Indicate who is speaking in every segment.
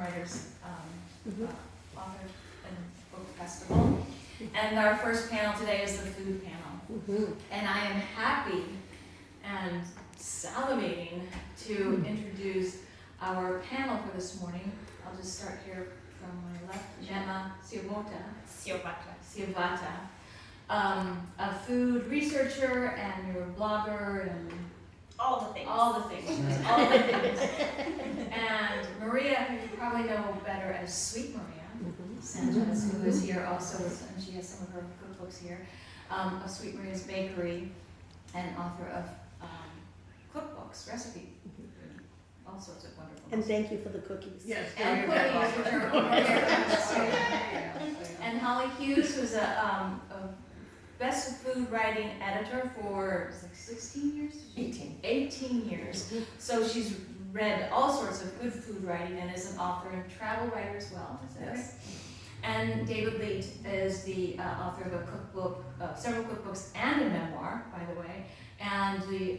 Speaker 1: Writers Author and Book Festival. And our first panel today is the food panel. And I am happy and salivating to introduce our panel for this morning. I'll just start here from my left. Neema Syovata, a food researcher, and you're a blogger, and
Speaker 2: all the things.
Speaker 1: all the things. And Maria, who you probably know better as Sweet Maria Sanchez, who is here also, and she has some of her cookbooks here, of Sweet Maria's Bakery, and author of cookbooks, recipes, all sorts of wonderful.
Speaker 3: And thank you for the cookies.
Speaker 4: Yes.
Speaker 1: And cookies, which are over there. And Holly Hughes, who's a best of food writing editor for like 16 years? 18 years. So she's read all sorts of good food writing and is an author and travel writer as well. Is that right? And David Leite is the author of a cookbook, several cookbooks and a memoir, by the way, and the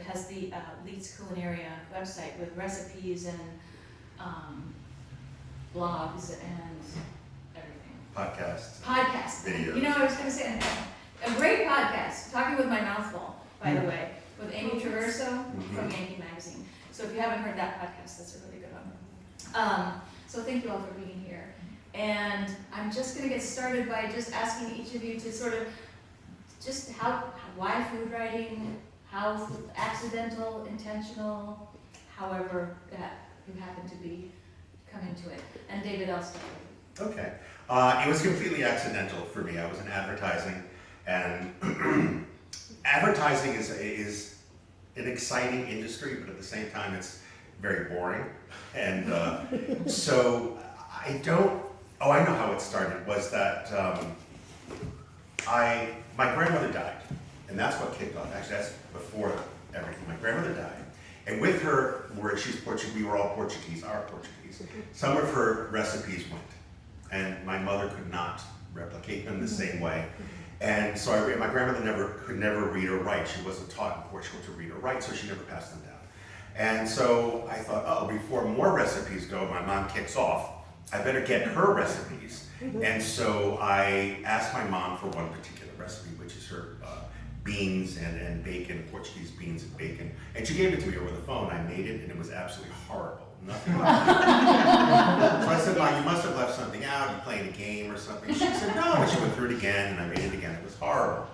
Speaker 1: has the Leite's Culinary website with recipes and blogs and everything. Podcast.
Speaker 5: Videos.
Speaker 1: You know, I was going to say a great podcast, Talking with My Mouth Full, by the way, with Amy Traverso from Yankee Magazine. So if you haven't heard that podcast, that's a really good one. So thank you all for being here. And I'm just going to get started by just asking each of you to sort of just why food writing, how accidental, intentional, however that you happen to come into it. And David, I'll start with you.
Speaker 5: Okay. It was completely accidental for me. I was in advertising, and advertising is an exciting industry, but at the same time it's very boring. And so I know how it started, was that my grandmother died, and that's what kicked off. Actually, that's before everything. My grandmother died, and with her, she's Portuguese, we were all Portuguese, some of her recipes went, and my mother could not replicate them the same way. And so my grandmother could never read or write. She wasn't taught in Portugal to read or write, so she never passed them down. And so I thought, before more recipes go, my mom kicks off, I better get her recipes. And so I asked my mom for one particular recipe, which is her beans and bacon, Portuguese beans and bacon. And she gave it to me over the phone. I made it, and it was absolutely horrible. Nothing like it. So I said, Mom, you must have left something out. You playing a game or something? She said, no. And she went through it again, and I made it again. It was horrible.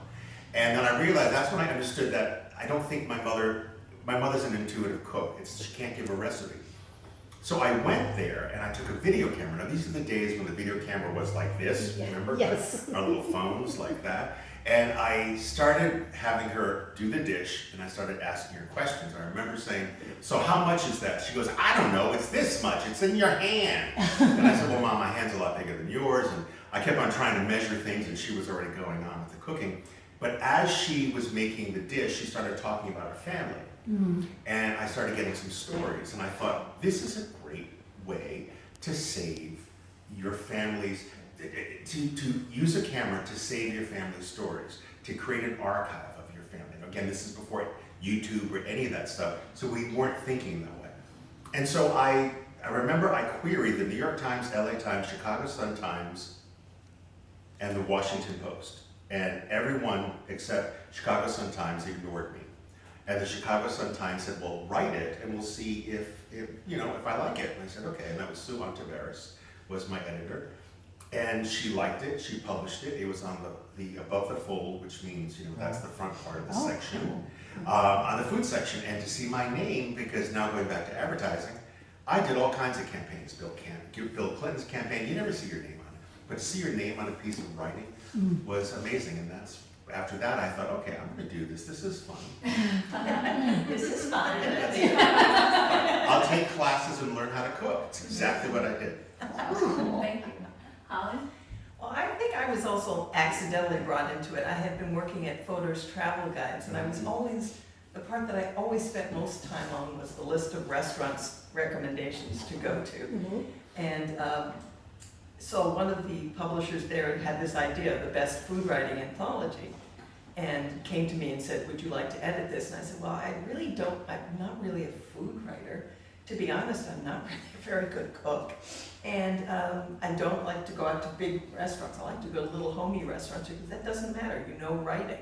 Speaker 5: And then I realized, that's when I understood that I don't think my mother's an intuitive cook. She can't give a recipe. So I went there and I took a video camera. Now these are the days when the video camera was like this, remember?
Speaker 3: Yes.
Speaker 5: Our little phones like that. And I started having her do the dish, and I started asking her questions. I remember saying, so how much is that? She goes, I don't know, it's this much, it's in your hand. And I said, well, Mom, my hand's a lot bigger than yours. And I kept on trying to measure things, and she was already going on with the cooking. But as she was making the dish, she started talking about her family. And I started getting some stories, and I thought, this is a great way to save your family's, to use a camera to save your family's stories, to create an archive of your family. And again, this is before YouTube or any of that stuff, so we weren't thinking that way. And so I remember I queried the New York Times, LA Times, Chicago Sun-Times, and the Washington Post. And everyone except Chicago Sun-Times ignored me. And the Chicago Sun-Times said, well, write it, and we'll see if I like it. And I said, okay. And that was Sue Ontiveros, was my editor. And she liked it, she published it. It was on the above the fold, which means, that's the front part of the section, on the food section. And to see my name, because now going back to advertising, I did all kinds of campaigns. Bill Clinton's campaign, you never see your name on it. But to see your name on a piece of writing was amazing. And after that, I thought, okay, I'm going to do this. This is fun.
Speaker 1: This is fun.
Speaker 5: I'll take classes and learn how to cook. It's exactly what I did.
Speaker 1: Thank you. Holly?
Speaker 4: Well, I think I was also accidentally brought into it. I had been working at Fodor's Travel Guides, and I was always, the part that I always spent most time on was the list of restaurants recommendations to go to. And so one of the publishers there had this idea, the best food writing anthology, and came to me and said, would you like to edit this? And I said, well, I'm not really a food writer. to be honest, I'm not really a very good cook. And I don't like to go out to big restaurants. I like to go to little homey restaurants because that doesn't matter. You know writing.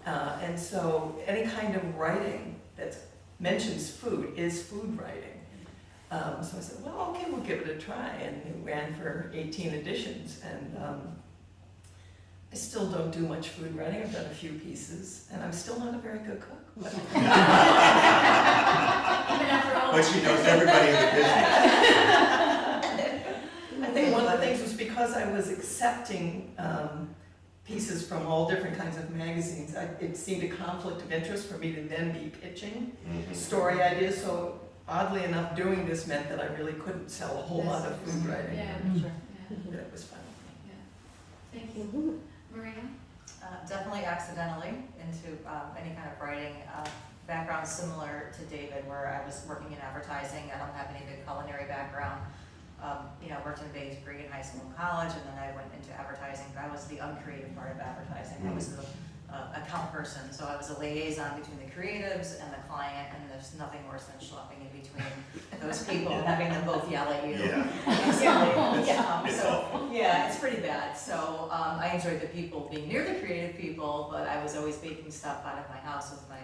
Speaker 4: And so any kind of writing that mentions food is food writing. So I said, well, okay, we'll give it a try. And it ran for 18 editions. And I still don't do much food writing. I've done a few pieces. And I'm still not a very good cook. But
Speaker 1: Even after all.
Speaker 5: But she knows everybody in the business.
Speaker 4: I think one of the things was because I was accepting pieces from all different kinds of magazines, it seemed a conflict of interest for me to then be pitching story ideas. So oddly enough, doing this meant that I really couldn't sell a whole lot of food writing.
Speaker 1: Yeah, sure. Yeah.
Speaker 4: But it was fun.
Speaker 1: Thank you. Maria?
Speaker 2: Definitely accidentally into any kind of writing. Background similar to David, where I was working in advertising. I don't have any good culinary background. I worked in a bakery in high school and college, and then I went into advertising. I was the uncreative part of advertising. I was the account person, so I was a liaison between the creatives and the client, and there's nothing worse than schlepping in between those people, having them both yell at you. Yeah, it's pretty bad. So I enjoyed the people, being near the creative people, but I was always baking stuff out of my house with my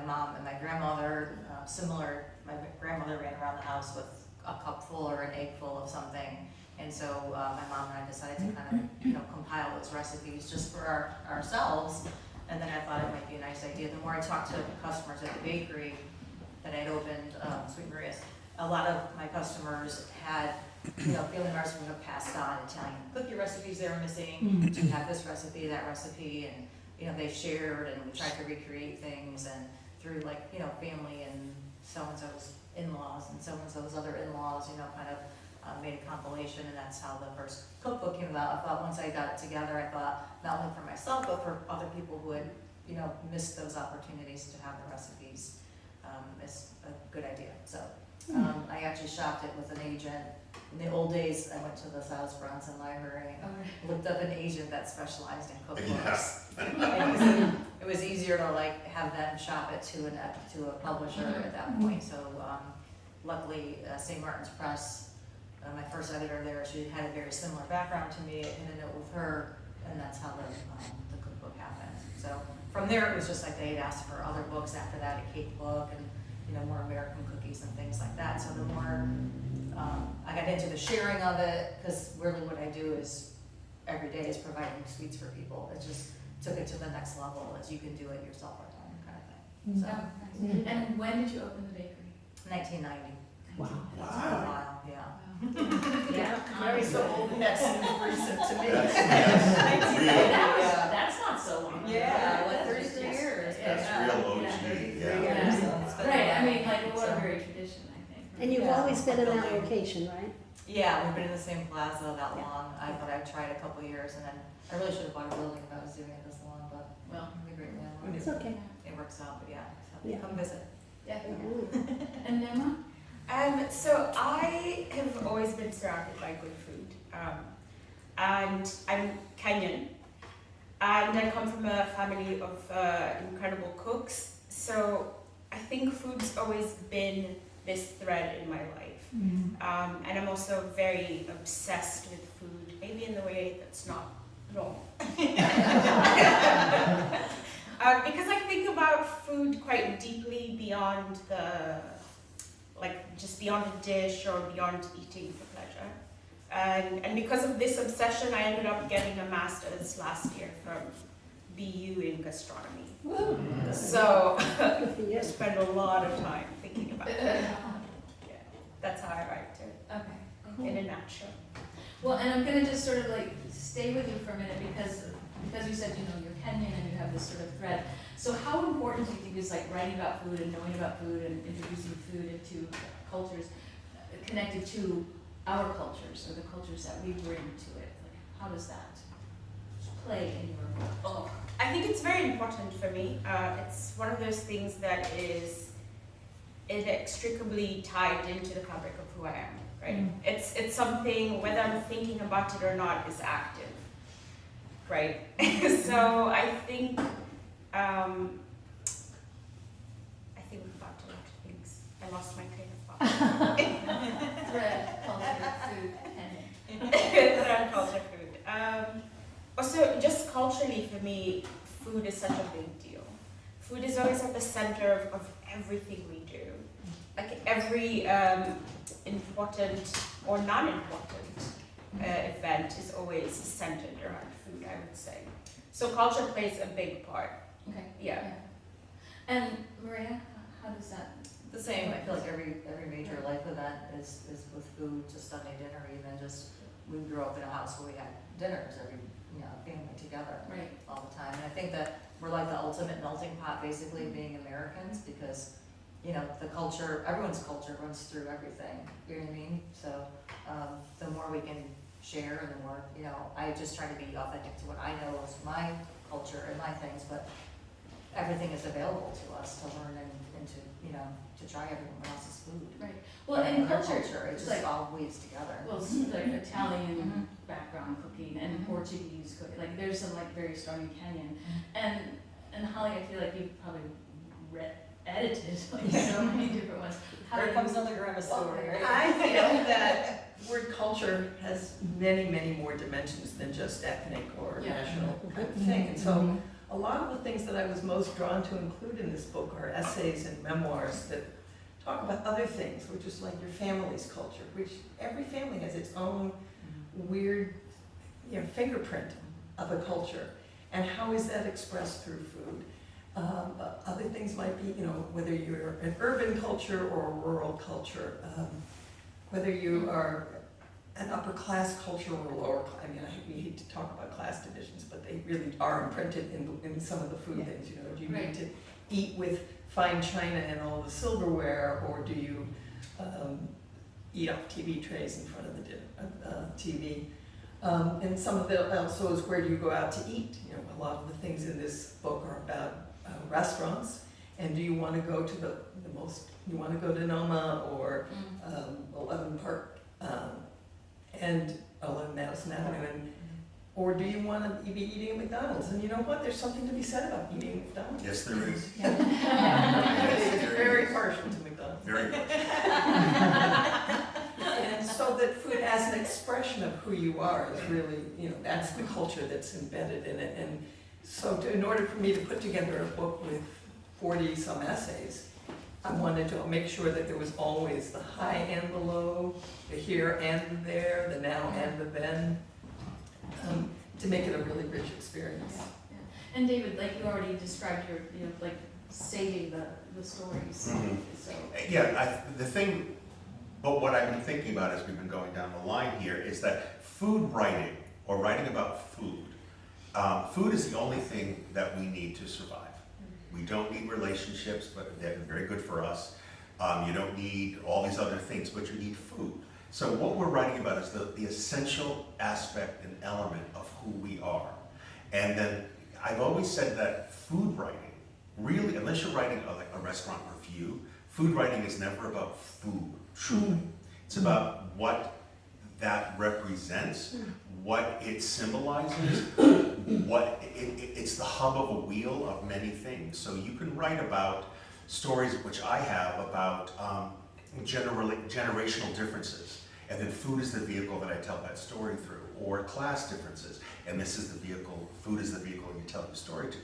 Speaker 2: mom and my grandmother. Similar, my grandmother ran around the house with a cup full or an egg full of something. And so my mom and I decided to kind of, compile those recipes just for ourselves. And then I thought it might be a nice idea. The more I talked to customers at the bakery that I'd opened, Sweet Maria's, a lot of my customers had, family members who have passed on Italian cookie recipes they were missing. To have this recipe, that recipe, and they shared, and we tried to recreate things, and through family and so-and-so's in-laws and so-and-so's other in-laws, kind of made a compilation, and that's how the first cookbook came about. I thought once I got it together, I thought not only for myself, but for other people who would, miss those opportunities to have the recipes, is a good idea. So I actually shopped it with an agent. In the old days, I went to the South Bronson Library and looked up an agent that specialized in cookbooks.
Speaker 5: Yeah.
Speaker 2: It was easier to have them shop it to a publisher at that point. So luckily, St. Martin's Press, my first editor there, she had a very similar background to me. I hit a note with her, and that's how the cookbook happened. So from there, it was just they had asked for other books after that, a cake book, and more American cookies and things like that. So the more I got into the sharing of it, because really what I do is every day is providing sweets for people. It just took it to the next level, as you can do it yourself at home, kind of thing. So,
Speaker 1: Nice. And when did you open the bakery?
Speaker 2: 1990.
Speaker 3: Wow.
Speaker 2: That's been a while, yeah.
Speaker 4: Yeah, Mary's so old, that seems recent to me.
Speaker 1: That's not so long.
Speaker 2: Yeah, 33 years.
Speaker 5: That's real OG, yeah.
Speaker 1: Right, I mean, Woodbury tradition, I think.
Speaker 3: And you've always been in that location, right?
Speaker 2: Yeah, we've been in the same plaza that long. I thought I'd tried a couple years, and then I really should have bought a building if I was doing it this long, but
Speaker 1: Well,
Speaker 2: I'm a great landlord.
Speaker 3: It's okay.
Speaker 2: It works out, but yeah,
Speaker 3: Yeah.
Speaker 2: come visit.
Speaker 1: yeah.
Speaker 3: Yeah.
Speaker 1: And Neema?
Speaker 6: So I have always been surrounded by good food, and I'm Kenyan, and I come from a family of incredible cooks. So I think food's always been this thread in my life, and I'm also very obsessed with food, maybe in the way that's not normal. Because I think about food quite deeply beyond just beyond a dish or beyond eating for pleasure. And because of this obsession, I ended up getting a master's last year from BU in gastronomy.
Speaker 3: Woo.
Speaker 6: So
Speaker 3: Good for you.
Speaker 6: I spend a lot of time thinking about it. Yeah, that's how I write it,
Speaker 1: Okay.
Speaker 6: in a nutshell.
Speaker 1: Well, and I'm gonna just sort of stay with you for a minute because you said, you're Kenyan and you have this sort of thread. So how important do you think is writing about food and knowing about food and introducing food into cultures connected to our cultures or the cultures that we bring to it? How does that play in your work?
Speaker 6: Oh, I think it's very important for me. It's one of those things that is inextricably tied into the fabric of who I am, right? It's something, whether I'm thinking about it or not, is active, right? So I think about a lot of things. I lost my train of thought.
Speaker 1: Thread, culture, food, and
Speaker 6: Thread, culture, food. Also, just culturally for me, food is such a big deal. Food is always at the center of everything we do. Like every important or non-important event is always centered around food, I would say. So culture plays a big part.
Speaker 1: okay.
Speaker 6: Yeah.
Speaker 1: And Maria, how does that?
Speaker 2: The same, I feel like every major life event is with food, just Sunday dinner, even just, we grew up in a house where we had dinners every, family together
Speaker 1: Right.
Speaker 2: all the time. And I think that we're like the ultimate melting pot, basically, being Americans, because, the culture, everyone's culture runs through everything, you know what I mean? So, the more we can share and the more, I just try to be authentic to what I know is my culture and my things, but everything is available to us to learn and to try everyone else's food.
Speaker 1: Right. Well, in
Speaker 2: Their
Speaker 1: culture,
Speaker 2: it
Speaker 1: it's
Speaker 2: just
Speaker 1: like,
Speaker 2: all weaves together.
Speaker 1: well, it's like Italian
Speaker 2: Mhm.
Speaker 1: background cooking and
Speaker 2: Mhm.
Speaker 1: Portuguese cooking. Like there's some like very strong Italian. And Holly, I feel like you've probably edited like so many different ones. How
Speaker 2: Here
Speaker 1: do
Speaker 2: comes
Speaker 1: you-
Speaker 2: another grandma story, right?
Speaker 4: I feel that word culture has many, many more dimensions than just ethnic or
Speaker 1: Yeah.
Speaker 4: national kind of thing. And so a lot of the things that I was most drawn to include in this book are essays and memoirs that talk about other things, which is like your family's culture, which every family has its own weird fingerprint of a culture. And how is that expressed through food? Other things might be, whether you're an urban culture or a rural culture, whether you are an upper class culture or a lower class. We hate to talk about class divisions, but they really are imprinted in some of the food things. Do you
Speaker 1: Right.
Speaker 4: need to eat with fine china and all the silverware, or do you eat off TV trays in front of the TV? And some of it also is where do you go out to eat? A lot of the things in this book are about restaurants, and do you want to go to you want to go to Noma or 11 Park and 11 Madison Avenue, or do you want to be eating at McDonald's? And you know what? There's something to be said about eating at McDonald's.
Speaker 5: Yes, there is.
Speaker 4: It's
Speaker 5: Yes,
Speaker 4: very partial to McDonald's.
Speaker 5: Very much.
Speaker 4: And so that food as an expression of who you are is really, that's the culture that's embedded in it. And so in order for me to put together a book with 40 some essays, I wanted to make sure that there was always the high and the low, the here and the there, the now and the then, to make it a really rich experience.
Speaker 1: Yeah. And David, like you already described your, like saving the stories.
Speaker 5: Mhm.
Speaker 1: So
Speaker 5: Yeah, but what I've been thinking about as we've been going down the line here is that food writing, or writing about food, food is the only thing that we need to survive. We don't need relationships, but they're very good for us. You don't need all these other things, but you need food. So what we're writing about is the essential aspect and element of who we are. And then I've always said that food writing, really, unless you're writing a restaurant review, food writing is never about food, truly. It's about what that represents, what it symbolizes, it's the hub of a wheel of many things. So you can write about stories, which I have, about generational differences. And then food is the vehicle that I tell that story through, or class differences. And this is the vehicle, food is the vehicle you tell the story to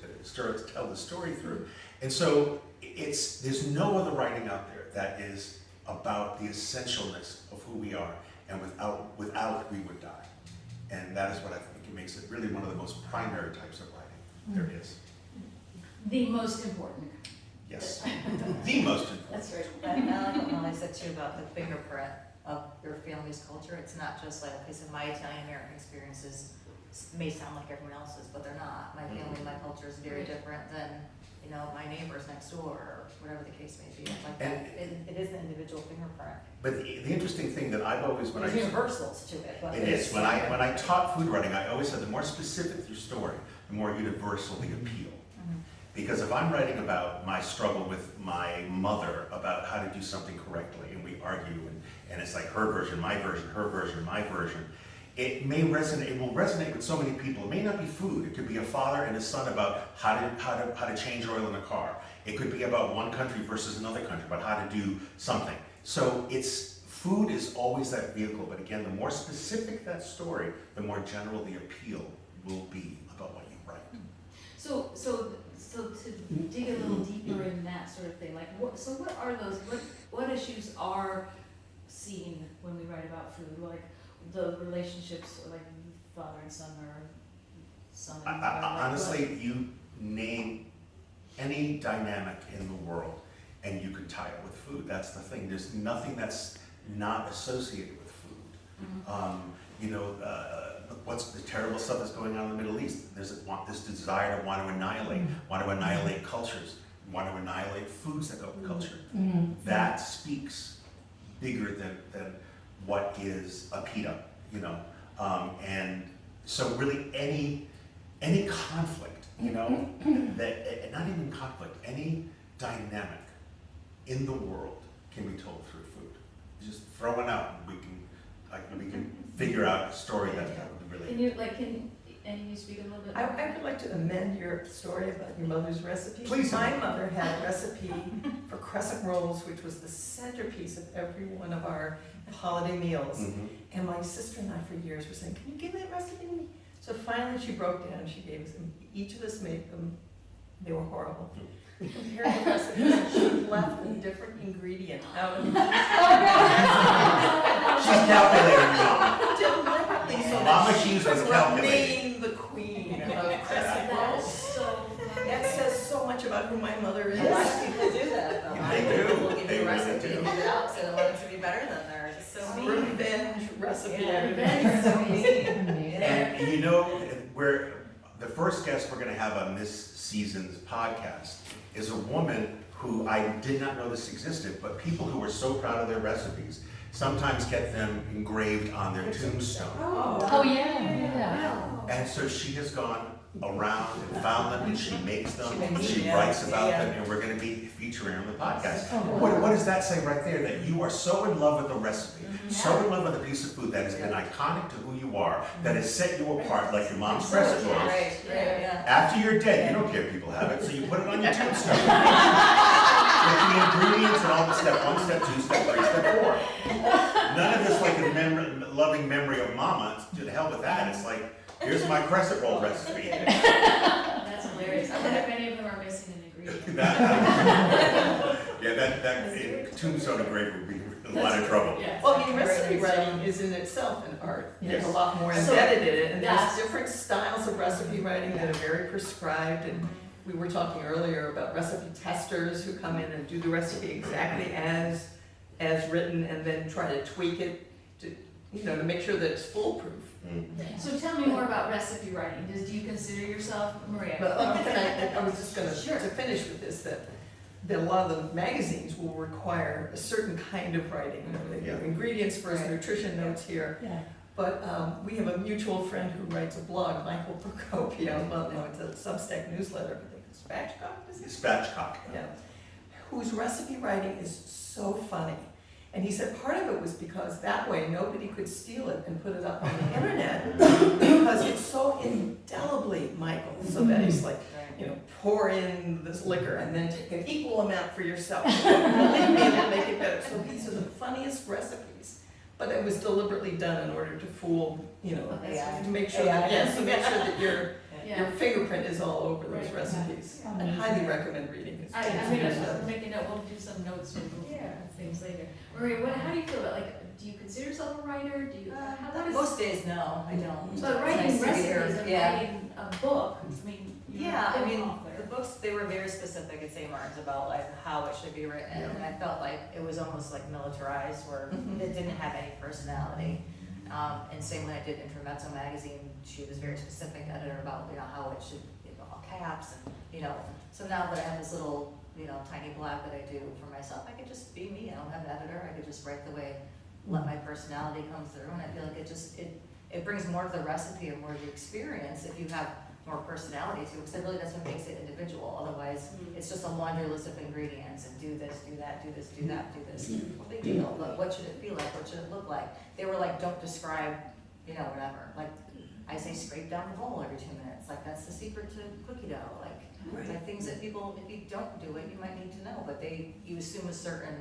Speaker 5: tell the story through. And so there's no other writing out there that is about the essentialness of who we are, and without we would die. And that is what I think it makes it really one of the most primary types of writing there is.
Speaker 1: the most important.
Speaker 5: Yes, the most important.
Speaker 1: That's right.
Speaker 2: And I like what Molly said too about the fingerprint of your family's culture. It's not just like, okay, so my Italian-American experiences may sound like everyone else's, but they're not. My family, my culture is very different than, my neighbors next door, or whatever the case may be. Like that, it is an individual fingerprint.
Speaker 5: But the interesting thing that I've always, when
Speaker 2: There's universals to it, but
Speaker 5: it is, when I taught food writing, I always said the more specific your story, the more universal the appeal. Because if I'm writing about my struggle with my mother about how to do something correctly, and we argue, and it's like her version, my version, her version, my version, it will resonate with so many people. It may not be food. It could be a father and a son about how to change oil in a car. It could be about one country versus another country, about how to do something. So food is always that vehicle, but again, the more specific that story, the more general the appeal will be about what you write.
Speaker 1: So to dig a little deeper in that sort of thing, like what are those, what issues are seen when we write about food? Like the relationships, like father and son, or son and mother, like
Speaker 5: Honestly, you name any dynamic in the world and you could tie it with food. That's the thing. There's nothing that's not associated with food. What's the terrible stuff that's going on in the Middle East? There's this desire to want to annihilate cultures, want to annihilate foods that go with culture. That speaks bigger than what is a pita, and so really any conflict, that not even conflict, any dynamic in the world can be told through food. Just throw it out, and we can figure out a story that would be really.
Speaker 1: Can you speak a little bit?
Speaker 4: I would like to amend your story about your mother's recipe.
Speaker 5: Please.
Speaker 4: My mother had a recipe for crescent rolls, which was the centerpiece of every one of our holiday meals.
Speaker 5: Mhm.
Speaker 4: And my sister and I for years were saying, can you give me that recipe to me? So finally she broke down, she gave us them. Each of us made them. They were horrible. We compared the recipes and she left a different ingredient out of each.
Speaker 5: She's calculating now.
Speaker 4: Deliberately, so
Speaker 5: Mama
Speaker 4: that she
Speaker 5: Hughes
Speaker 4: could
Speaker 5: was calculating.
Speaker 4: remain the queen of crescent
Speaker 1: That's
Speaker 4: rolls.
Speaker 1: so funny.
Speaker 4: That says so much about who my mother is.
Speaker 2: A lot of people do that though. A lot of
Speaker 5: They do.
Speaker 2: people give
Speaker 5: They
Speaker 2: you a
Speaker 5: really
Speaker 2: recipe
Speaker 5: do.
Speaker 2: and leave it out, so they want it to be better than theirs. It's so mean.
Speaker 4: Revenge recipe.
Speaker 2: Yeah,
Speaker 1: revenge
Speaker 2: so mean.
Speaker 5: And the first guest we're going to have on this season's podcast is a woman who I did not know this existed, but people who are so proud of their recipes sometimes get them engraved on their tombstone.
Speaker 7: Oh, yeah.
Speaker 5: And so she has gone around and found them, and she makes them,
Speaker 2: She makes
Speaker 5: she
Speaker 2: them, yeah.
Speaker 5: writes about
Speaker 2: Yeah.
Speaker 5: them, and we're going to be featuring on the podcast.
Speaker 7: Oh,
Speaker 5: What does that say right there? That you are so in love with the recipe, so in love with a piece of food that has been iconic to who you are, that has set you apart like your mom's crescent rolls.
Speaker 2: Right, yeah.
Speaker 5: After you're dead, you don't care if people have it, so you put it on your tombstone. With the ingredients and all the step 1, step 2, step 3, step 4. None of this like a loving memory of mama. To the hell with that. It's like, here's my crescent roll recipe.
Speaker 1: That's hilarious. I wonder if any of them are missing an ingredient.
Speaker 5: That tombstone engraver would be in a lot of trouble.
Speaker 1: Yeah.
Speaker 4: Well, I mean, recipe writing is in itself an art. There's a
Speaker 5: Yes.
Speaker 4: lot more
Speaker 1: So
Speaker 4: embedded in it, and
Speaker 1: that's-
Speaker 4: there's different styles of recipe writing that are very prescribed. And we were talking earlier about recipe testers who come in and do the recipe exactly as written, and then try to tweak it to make sure that it's foolproof.
Speaker 1: So tell me more about recipe writing. Do you consider yourself, Maria?
Speaker 4: But I was just gonna,
Speaker 1: Sure.
Speaker 4: to finish with this, that a lot of the magazines will require a certain kind of writing. They give ingredients first,
Speaker 2: Right.
Speaker 4: nutrition notes here.
Speaker 3: Yeah.
Speaker 4: But we have a mutual friend who writes a blog, Michael Procopio, well, no, it's a Substack newsletter, I think it's Spatchcock, is it?
Speaker 5: Spatchcock.
Speaker 4: Yeah, whose recipe writing is so funny. And he said part of it was because that way nobody could steal it and put it up on the internet because it's so indelibly Michael. So that he's like, pour in this liquor and then take an equal amount for yourself. Believe me, it'll make it better. So these are the funniest recipes, but it was deliberately done in order to fool, to make sure that, to make sure that your fingerprint is all over those
Speaker 1: Right.
Speaker 4: recipes. I highly recommend reading it.
Speaker 1: I'm gonna make a note. We'll do some notes with things later. Maria, how do you feel about do you consider yourself a writer? Do you? What is?
Speaker 2: Most days, no, I don't.
Speaker 1: But writing
Speaker 2: It's nice to hear.
Speaker 1: recipes and
Speaker 2: Yeah.
Speaker 1: writing a book. I mean. you're
Speaker 2: Yeah,
Speaker 1: a
Speaker 2: I mean,
Speaker 1: author.
Speaker 2: the books, they were very specific at St. Martin's about like how it should be written, and I felt like it was almost like militarized, where it didn't have any personality. And same when I did Intermezzo magazine, she was very specific editor about, how it should, all caps and, so now that I have this little, tiny blog that I do for myself, I could just be me, I don't have an editor, I could just write the way, let my personality come through, and I feel like it brings more to the recipe and more to the experience if you have more personality to it, because really that's what makes it individual. Otherwise, it's just a laundry list of ingredients and do this, do that, do this, do that, do this. Well, big deal, but what should it feel like? What should it look like? They were like, don't describe, whatever. Like, I say scrape down the bowl every 2 minutes. Like, that's the secret to cookie dough. Like things that people, if you don't do it, you might need to know, but you assume a certain,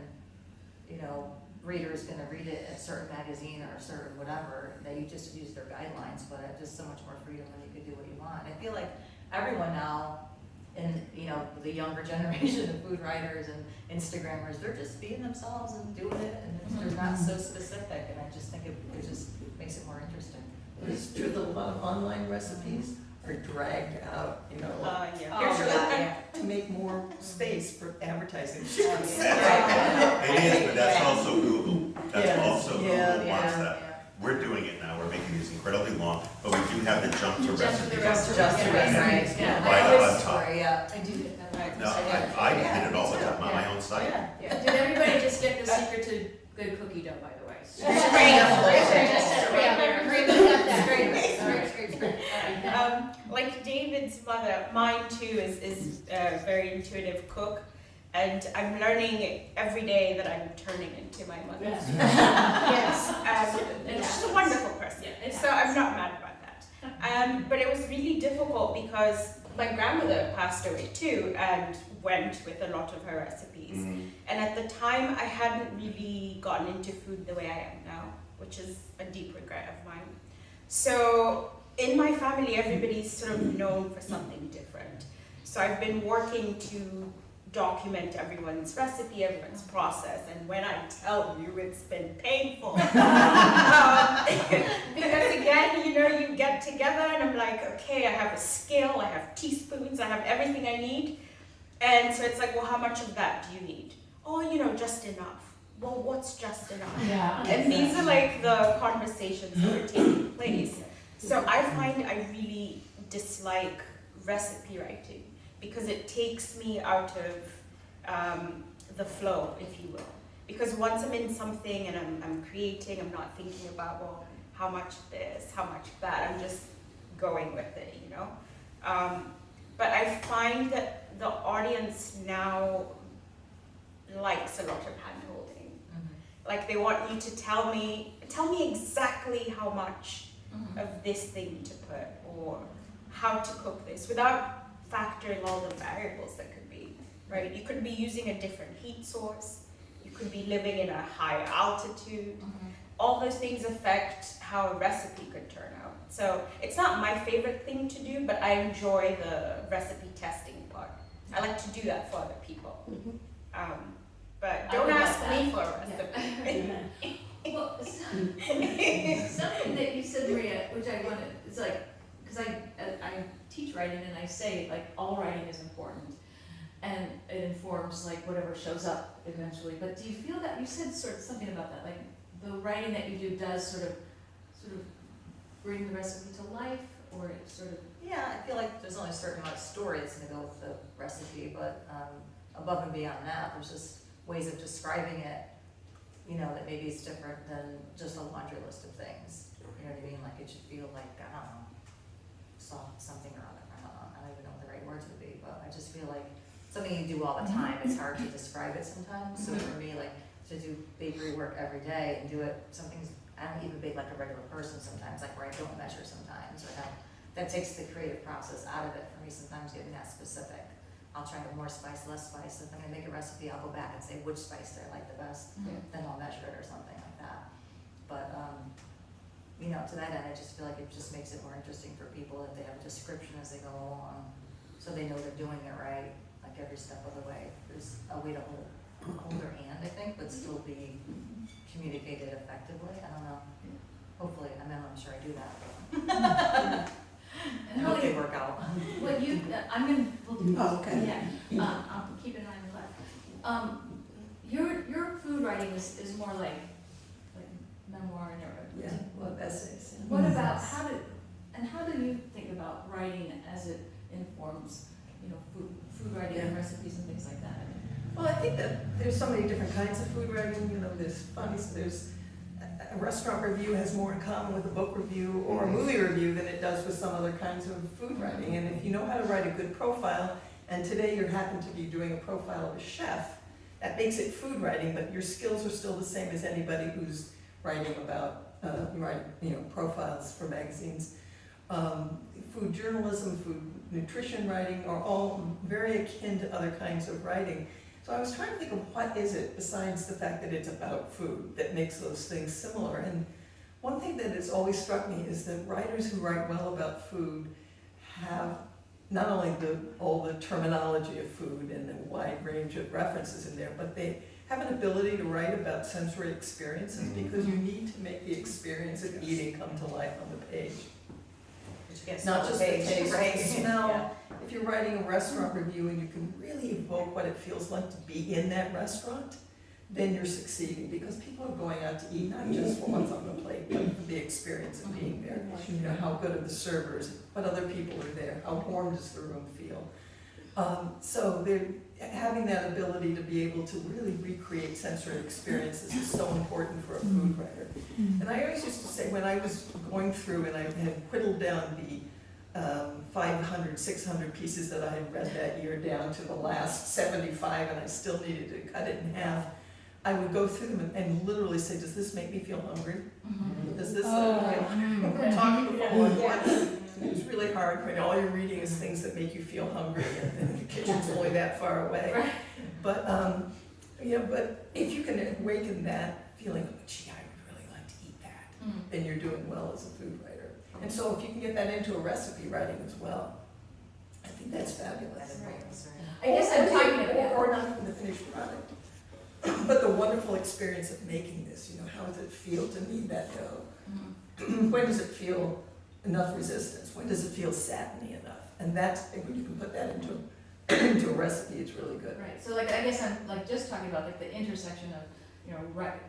Speaker 2: reader is gonna read it in a certain magazine or a certain whatever, that you just use their guidelines, but just so much more freedom when you can do what you want. I feel like everyone now, in, you know, the younger generation of food writers and Instagrammers, they're just being themselves and doing it, and they're not so specific, and I just think it just makes it more interesting.
Speaker 4: But it's true that a lot of online recipes are dragged out, you know,
Speaker 6: Yeah.
Speaker 2: Oh, yeah.
Speaker 4: to make more space for advertising.
Speaker 5: It is, but that's also Google. That's
Speaker 4: Yes.
Speaker 5: also Google
Speaker 4: Yeah,
Speaker 5: wants that. We're doing it now, we're making these incredibly long, but we do have the jump to recipes.
Speaker 2: Just to
Speaker 1: Yeah.
Speaker 2: right,
Speaker 1: Yeah.
Speaker 5: Right on top.
Speaker 2: Sorry, yeah.
Speaker 1: I do get that.
Speaker 5: No, I did it all the time on my own site.
Speaker 2: Yeah.
Speaker 1: Did everybody just get the secret to good cookie dough, by the way?
Speaker 6: Like David's mother, mine too is a very intuitive cook, and I'm learning every day that I'm turning into my mother. Yes, and she's a wonderful person, so I'm not mad about that. But it was really difficult because my grandmother passed away too, and went with a lot of her recipes.
Speaker 5: Mhm.
Speaker 6: And at the time, I hadn't really gotten into food the way I am now, which is a deep regret of mine. So in my family, everybody's sort of known for something different. So I've been working to document everyone's recipe, everyone's process, and when I tell you, it's been painful. Because again, you know, you get together and I'm like, okay, I have a scale, I have teaspoons, I have everything I need. And so it's like, well, how much of that do you need? Oh, you know, just enough. Well, what's just enough?
Speaker 7: Yeah.
Speaker 6: And these are like the conversations that are taking place. So I find I really dislike recipe writing because it takes me out of the flow, if you will. Because once I'm in something and I'm creating, I'm not thinking about, well, how much this, how much that, I'm just going with it, you know? But I find that the audience now likes a lot of hand-holding. Like they want you to tell me exactly how much of this thing to put or how to cook this without factoring all the variables that could be, right? You could be using a different heat source, you could be living in a higher altitude. All those things affect how a recipe could turn out. So it's not my favorite thing to do, but I enjoy the recipe testing part. I like to do that for other people. But don't ask me for a recipe.
Speaker 1: Well, something that you said, Maria, which I wanted, it's like, because I teach writing and I say like all writing is important and it informs like whatever shows up eventually. But do you feel that, you said sort of something about that, like the writing that you do does sort of bring the recipe to life, or it sort of?
Speaker 2: Yeah, I feel like there's only a certain amount of story that's gonna go with the recipe, but above and beyond that, there's just ways of describing it, you know, that maybe it's different than just a laundry list of things. You know what I mean? Like it should feel like, I don't know, something or other. I don't even know what the right words would be, but I just feel like something you do all the time, it's hard to describe it sometimes. So for me, like to do bakery work every day and do it, I don't even bake like a regular person sometimes, like where I don't measure sometimes, or that takes the creative process out of it for me, sometimes getting that specific. I'll try with more spice, less spice. If I'm gonna make a recipe, I'll go back and say which spice do I like the best, then I'll measure it or something like that. But, you know, to that end, I just feel like it just makes it more interesting for people if they have a description as they go along, so they know they're doing it right, like every step of the way. There's a way to hold their hand, I think, but still be communicated effectively. I don't know. Hopefully, I mean, I'm sure I do that. But
Speaker 1: And
Speaker 2: I hope
Speaker 1: Holly,
Speaker 2: they work out.
Speaker 1: what you, we'll do.
Speaker 3: Oh, okay.
Speaker 1: Yeah, I'll keep an eye on the left. Your food writing is more like memoir and
Speaker 4: Yeah, well, essays.
Speaker 1: What about, how do you think about writing as it informs, you know, food writing and recipes and things like that?
Speaker 4: Well, I think that there's so many different kinds of food writing, you know, there's a restaurant review has more in common with a book review or a movie review than it does with some other kinds of food writing. And if you know how to write a good profile, and today you happen to be doing a profile of a chef, that makes it food writing, but your skills are still the same as anybody who's writing about, profiles for magazines. Food journalism, food nutrition writing are all very akin to other kinds of writing. So I was trying to think of what is it besides the fact that it's about food that makes those things similar. And one thing that has always struck me is that writers who write well about food have not only all the terminology of food and the wide range of references in there, but they have an ability to write about sensory experiences because you need to make the experience of eating come to life on the page. Not just the taste,
Speaker 2: right?
Speaker 4: the smell.
Speaker 2: Yeah.
Speaker 4: If you're writing a restaurant review and you can really evoke what it feels like to be in that restaurant, then you're succeeding because people are going out to eat not just for what's on the plate, but for the experience of being there. You know, how good are the servers, what other people are there, how warm does the room feel. So they're having that ability to be able to really recreate sensory experiences is so important for a food writer. And I always used to say when I was going through and I had whittled down the 500, 600 pieces that I had read that year down to the last 75 and I still needed to cut it in half, I would go through them and literally say, does this make me feel hungry? Does this, we're talking before, it's really hard when all you're reading is things that make you feel hungry and the kitchen's only that far away. But, but if you can awaken that feeling, gee, I would really like to eat that, then you're doing well as a food writer. And so if you can get that into a recipe writing as well, I think that's fabulous.
Speaker 1: I guess I'm talking about.
Speaker 4: Or not even the finished product, but the wonderful experience of making this, you know, how does it feel to knead that dough? When does it feel enough resistance? When does it feel satiny enough? And that's, when you can put that into a recipe, it's really good.
Speaker 1: Right, so like, I guess I'm like just talking about like the intersection of, you know,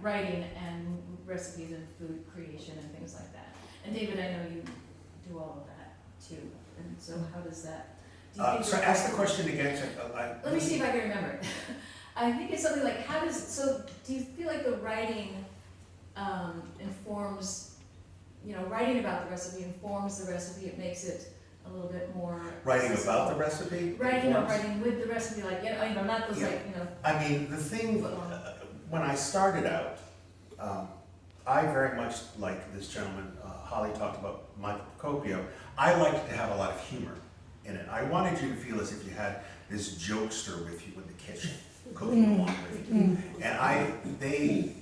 Speaker 1: writing and recipes and food creation and things like that. And David, I know you do all of that too, and so how does that? Do you think
Speaker 5: So ask the question again.
Speaker 1: Let me see if I can remember it. I think it's something like, do you feel like the writing informs, you know, writing about the recipe informs the recipe, it makes it a little bit more
Speaker 5: Writing
Speaker 1: accessible?
Speaker 5: about the recipe?
Speaker 1: Writing with the recipe, like, you know, not those like, you know.
Speaker 5: I mean, the thing, when I started out, I very much like this gentleman, Holly talked about Michael Procopio. I liked to have a lot of humor in it. I wanted you to feel as if you had this jokester with you in the kitchen, cooking along with you. And the big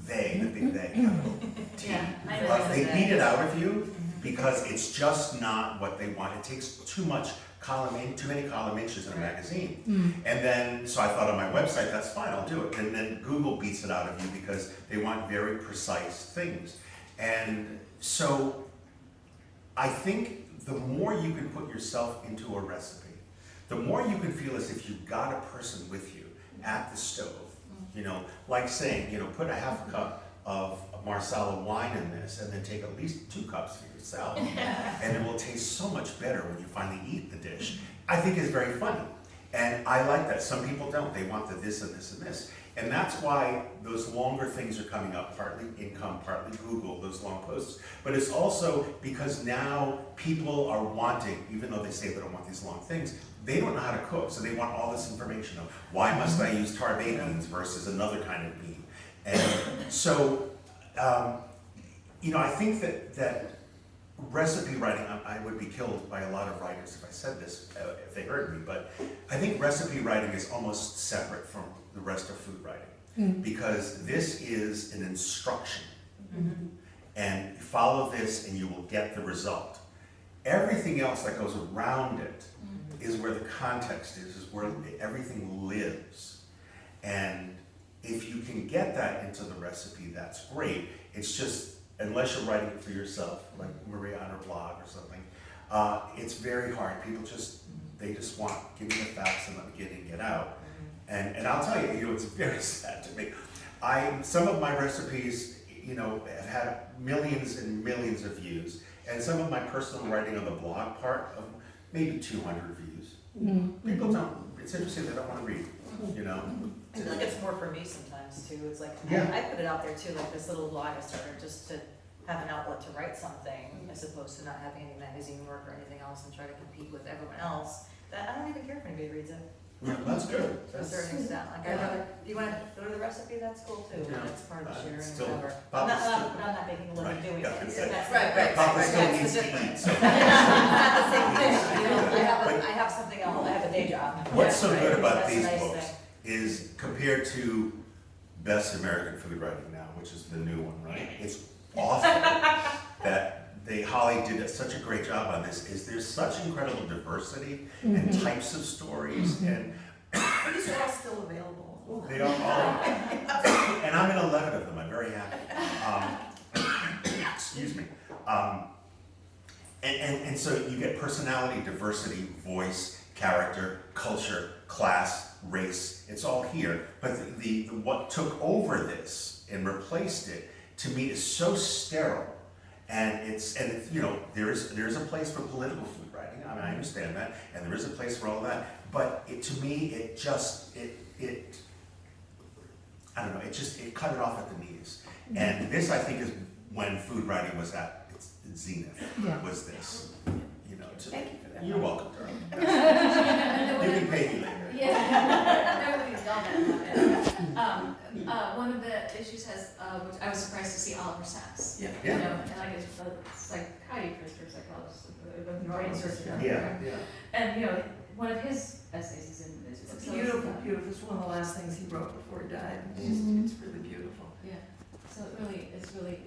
Speaker 5: they, capital T,
Speaker 1: Yeah, I know.
Speaker 5: they beat it out of you because it's just not what they want. It takes too many column inches in a magazine. And then, so I thought on my website, that's fine, I'll do it. And then Google beats it out of you because they want very precise things. And so I think the more you can put yourself into a recipe, the more you can feel as if you've got a person with you at the stove. You know, like saying, you know, put a half a cup of Marsala wine in this and then take at least 2 cups for yourself. And it will taste so much better when you finally eat the dish. I think it's very funny. And I like that. Some people don't. They want the this and this and this. And that's why those longer things are coming up, partly income, partly Google, those long posts. But it's also because now people are wanting, even though they say they don't want these long things, they don't know how to cook. So they want all this information of why must I use tarbay beans versus another kind of bean. And so, you know, I think that recipe writing, I would be killed by a lot of writers if I said this, if they heard me, but I think recipe writing is almost separate from the rest of food writing, because this is an instruction, and follow this and you will get the result. Everything else that goes around it is where the context is where everything lives. And if you can get that into the recipe, that's great. It's just, unless you're writing it for yourself, like Maria on her blog or something, it's very hard. People they just want, give me the facts and let me get in, get out. And I'll tell you, it's very sad to me. Some of my recipes, you know, have had millions and millions of views, and some of my personal writing on the blog part of maybe 200 views. People don't, it's interesting, they don't want to read, you know.
Speaker 2: I feel like it's more for me sometimes too. It's like,
Speaker 5: Yeah.
Speaker 2: I put it out there too, like this little blog I started just to have an outlet to write something as opposed to not having any magazine work or anything else and try to compete with everyone else. That I don't even care if anybody reads it.
Speaker 5: Yeah, that's good.
Speaker 2: To a certain extent. Like I'd rather, if you want to go to the recipe, that's cool too.
Speaker 5: Yeah.
Speaker 2: It's part of the sharing
Speaker 5: It's
Speaker 2: or
Speaker 5: still-
Speaker 2: whatever. I'm
Speaker 5: Papa's
Speaker 2: not,
Speaker 5: still-
Speaker 2: I'm not making a living
Speaker 5: Right,
Speaker 2: doing
Speaker 5: yeah,
Speaker 2: it.
Speaker 5: exactly.
Speaker 2: That's
Speaker 4: Right.
Speaker 5: Papa
Speaker 2: right,
Speaker 5: still
Speaker 2: that's
Speaker 5: needs
Speaker 2: the
Speaker 5: to
Speaker 2: difference.
Speaker 5: eat, so.
Speaker 2: It's not the same thing, you know, I have something else, I have a day job.
Speaker 5: What's so
Speaker 2: Right,
Speaker 5: good about
Speaker 2: that's a
Speaker 5: these
Speaker 2: nice
Speaker 5: books
Speaker 2: thing.
Speaker 5: is compared to Best American Food Writing Now, which is the new one, right? It's awful that Holly did such a great job on this, is there's such incredible diversity and types of stories, and
Speaker 4: These are all still available.
Speaker 5: they are all, and I'm in 11 of them, I'm very happy. Excuse me. And so you get personality, diversity, voice, character, culture, class, race, it's all here. But the what took over this and replaced it, to me, is so sterile. And it's you know, there's a place for political food writing, I mean, I understand that, and there is a place for all that, but to me, it I don't know, it cut it off at the knees. And this, I think, is when food writing was at its zenith, was this, you know.
Speaker 4: Thank you for that.
Speaker 5: You're welcome, darling. You can pay me later.
Speaker 1: Yeah, nobody's done that. One of the issues has, which I was surprised to see Oliver Sacks.
Speaker 4: Yeah.
Speaker 1: You know, and like it's psychiatrist or psychologist, the brain surgeon.
Speaker 5: Yeah.
Speaker 1: And you know, one of his essays is in this book.
Speaker 4: It's
Speaker 1: so
Speaker 4: beautiful, beautiful. It's one of the last things he wrote before he died. It's really beautiful.
Speaker 1: Yeah, so it's really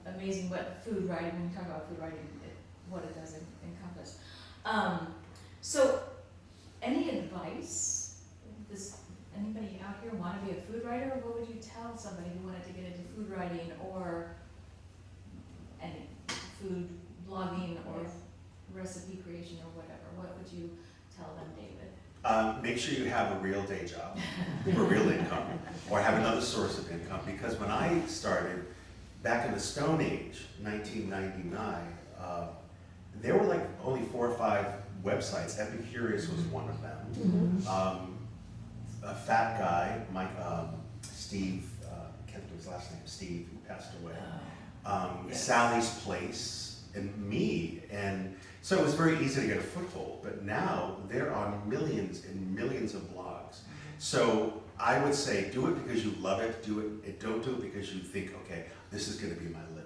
Speaker 1: amazing what food writing, when you talk about food writing, what it does encompass. So, any advice? Does anybody out here want to be a food writer? What would you tell somebody who wanted to get into food writing or any food blogging or recipe creation or whatever? What would you tell them, David?
Speaker 5: Make sure you have a real day job for real income, or have another source of income, because when I started back in the Stone Age, 1999, there were like only 4 or 5 websites. Epicurious was one of them. A fat guy, Steve, can't remember his last name, Steve, who passed away.
Speaker 4: Yes.
Speaker 5: Sally's Place, and me, and so it was very easy to get a foothold, but now there are millions and millions of blogs. So I would say, do it because you love it, don't do it because you think, okay, this is gonna be my living.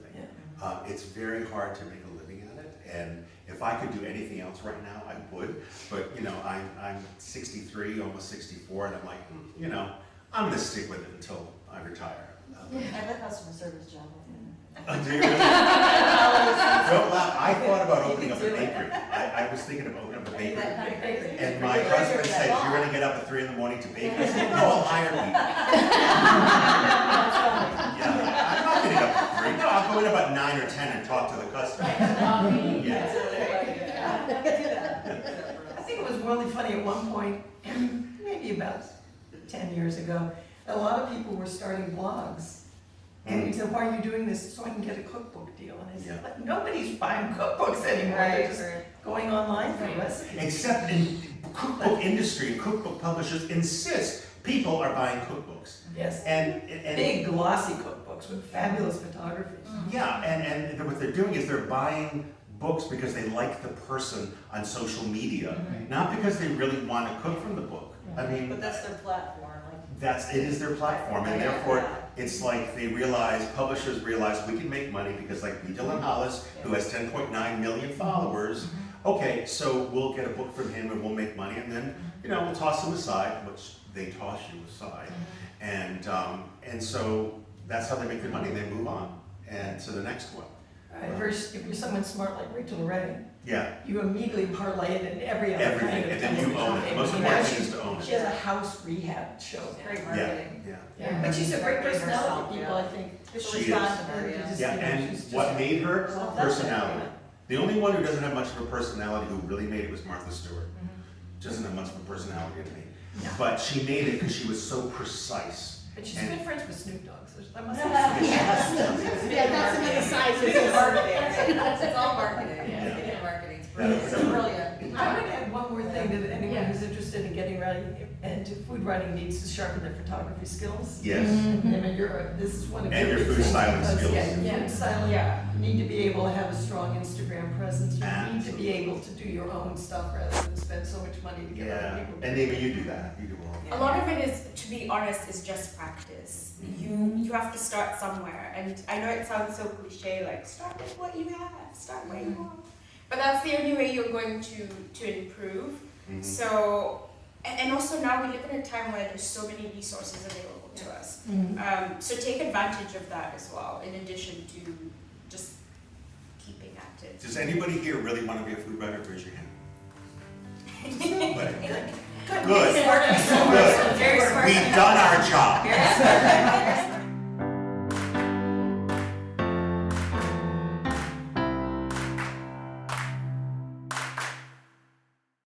Speaker 5: It's very hard to make a living at it, and if I could do anything else right now, I would, but you know, I'm 63, almost 64, and I'm like, you know, I'm gonna stick with it until I retire.
Speaker 2: I have a customer service job.
Speaker 5: Do you really? Well, I thought about opening up a bakery. I was thinking of opening up a bakery. And my husband said, you're gonna get up at 3 in the morning to bake? I said, no, I'll hire people. Yeah, I'm not getting up at 3. No, I'll go in about 9 or 10 and talk to the customer. Yeah.
Speaker 4: I think it was really funny at one point, maybe about 10 years ago, a lot of people were starting blogs. And he said, why are you doing this? So I can get a cookbook deal. And I said, but nobody's buying cookbooks anymore. They're just going online for recipes.
Speaker 5: Except in cookbook industry, cookbook publishers insist people are buying cookbooks.
Speaker 4: Yes.
Speaker 5: And
Speaker 4: Big glossy cookbooks with fabulous photography.
Speaker 5: yeah, and what they're doing is they're buying books because they like the person on social media, not because they really want to cook from the book. I mean,
Speaker 2: But that's their platform,
Speaker 5: it is their platform, and therefore it's like publishers realize we can make money because like Dylan Hollis, who has 10.9 million followers, okay, so we'll get a book from him and we'll make money, and then you know we'll toss him aside, which they toss you aside, and so that's how they make their money. They move on and to the next one.
Speaker 4: If you're someone smart like Rachel Redding,
Speaker 5: Yeah,
Speaker 4: you immediately parlay it in every other
Speaker 5: everything,
Speaker 4: kind of
Speaker 5: and then you own it. The most important thing is to own
Speaker 4: She
Speaker 5: it.
Speaker 4: has a house rehab show.
Speaker 2: great
Speaker 5: Yeah,
Speaker 2: marketing.
Speaker 5: yeah.
Speaker 4: But she's a great
Speaker 2: Marketing
Speaker 4: personality,
Speaker 2: herself,
Speaker 4: people, I think.
Speaker 5: She
Speaker 4: Respond
Speaker 5: is.
Speaker 4: to her, you just,
Speaker 5: Yeah,
Speaker 4: you know,
Speaker 5: and
Speaker 4: she's just-
Speaker 5: what made her
Speaker 4: Well, that's it,
Speaker 5: personality. The only one who doesn't have much of a personality who really made it was Martha Stewart. Doesn't have much of a personality to me.
Speaker 4: No.
Speaker 5: But she made it because she was so precise.
Speaker 4: But she's
Speaker 5: And-
Speaker 4: good friends with Snoop Dogg, so that must be.
Speaker 3: Yeah, that's another side to
Speaker 2: It's
Speaker 3: this.
Speaker 2: marketing. It's all marketing.
Speaker 5: Yeah.
Speaker 2: Speaking of marketing,
Speaker 5: Yeah.
Speaker 2: it's brilliant.
Speaker 4: I would add one more thing, that anyone who's interested in getting writing into food writing needs to sharpen their photography skills.
Speaker 5: Yes.
Speaker 4: I mean, this is one of
Speaker 5: And your
Speaker 4: big
Speaker 5: food
Speaker 4: things,
Speaker 5: styling
Speaker 4: because,
Speaker 5: skills.
Speaker 4: Yeah, your
Speaker 2: Yeah.
Speaker 4: food styling,
Speaker 2: Yeah.
Speaker 4: you need to be able to have a strong Instagram presence. You need to
Speaker 5: Absolutely.
Speaker 4: be able to do your own stuff rather than spend so much money to get other
Speaker 5: Yeah.
Speaker 4: people.
Speaker 5: And Neema, you do that. You do all.
Speaker 6: A lot of it is, to be honest, is just practice. You have to start somewhere, and I know it sounds so cliche, like start with what you have, start where you are. But that's the only way you're going to improve.
Speaker 5: Mhm.
Speaker 6: So and also now we live in a time where there's so many resources available to us.
Speaker 3: Mhm.
Speaker 6: So take advantage of that as well, in addition to just keeping active.
Speaker 5: Does anybody here really want to be a food writer? Raise your hand. Nobody.
Speaker 4: Good.
Speaker 5: Good.
Speaker 2: Smart,
Speaker 5: Good.
Speaker 2: very smart.
Speaker 5: We've done our job.
Speaker 2: Very smart.